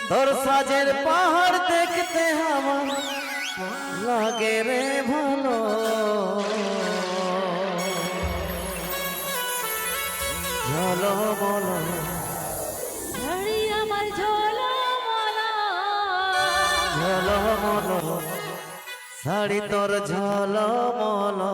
তোর সাজের পাহাড় দেখতে আমার লাগে রে ভালো ঝলো বলো শাড়ি আমার ঝলমলা ঝলো বলো শাড়ি তোর ঝলো বলো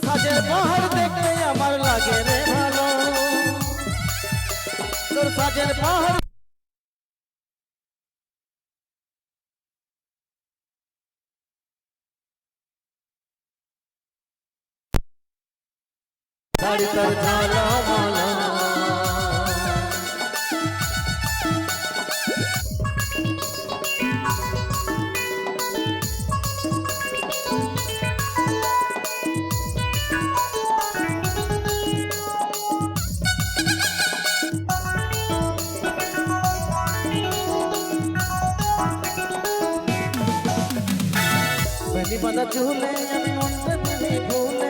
সাজের পাহাড় দেখতে আমার লাগে রে ভালো তোর সাজের পাহাড় শাড়ি তোর ঝলমলো বেনি বাঁধা চুলে আমি মনটা মেলে ভুলে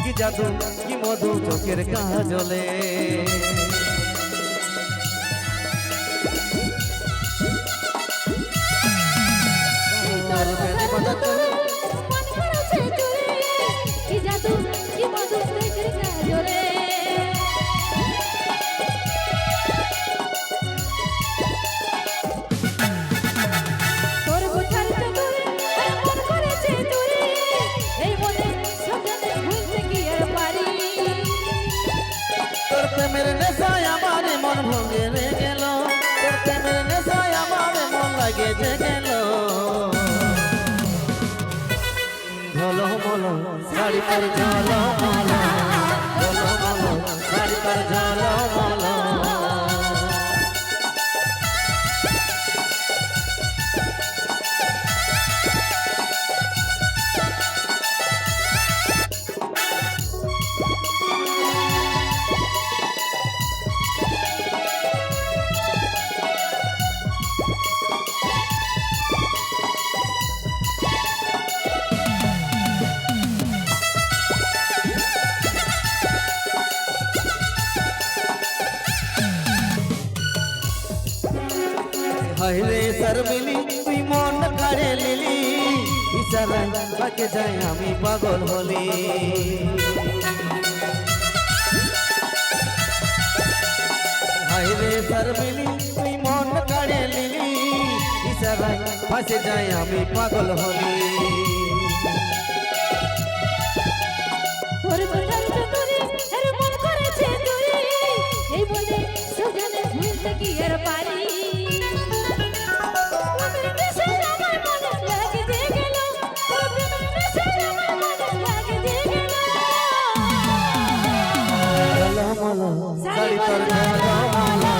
কি জাদু কি মধু চোখের কাজলে বেনি বাঁধা চুলে মন করেছে চুরি কি জাদু কি মধু চোখের কাজলে তোর বুঝার চতুরে মন করেছে চুরি এই মনে সজনে ভুলতে কি আর পারি তোর প্রেমের নেশায় আমার মন ভঙ্গে রে গেল তোর প্রেমের নেশায় আমার মন লাগে যে গেল ঝলো মলো শাড়ি তোর ঝলো মলো ঝলো মলো শাড়ি তোর ঝলো মলো হাইরে শর্মিলি তুই মন কাড়ে লিলি ইশারায় তাকে যাই আমি পাগল হলি হাইরে শর্মিলি তুই মন কাড়ে লিলি ইশারায় ফাঁসে যাই আমি পাগল হলি তোর বুঝার চতুরে মন করেছে চুরি এই বলে সজনে ভুলতে কি আর পারি শাড়ি তোর ঝলমলো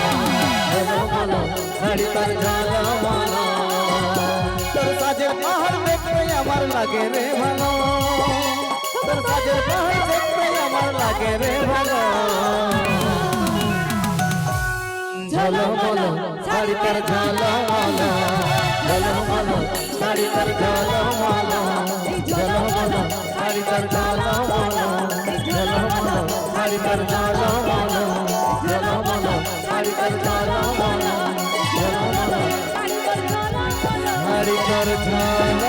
ঝলমলো শাড়ি তোর ঝলমলো তোর সাজের পাহাড় দেখতে আমার লাগে রে ভালো তোর সাজের পাহাড় দেখতে আমার লাগে রে ভালো ঝলমলো শাড়ি তোর ঝলমলো ঝলমলো শাড়ি তোর ঝলমলো ঝলমলো শাড়ি তোর ঝলমলো ঝলমলো শাড়ি তোর ঝলমলো ঝলমলো শাড়ি তোর ঝলমলো ঝলমলো শাড়ি তোর ঝলমলো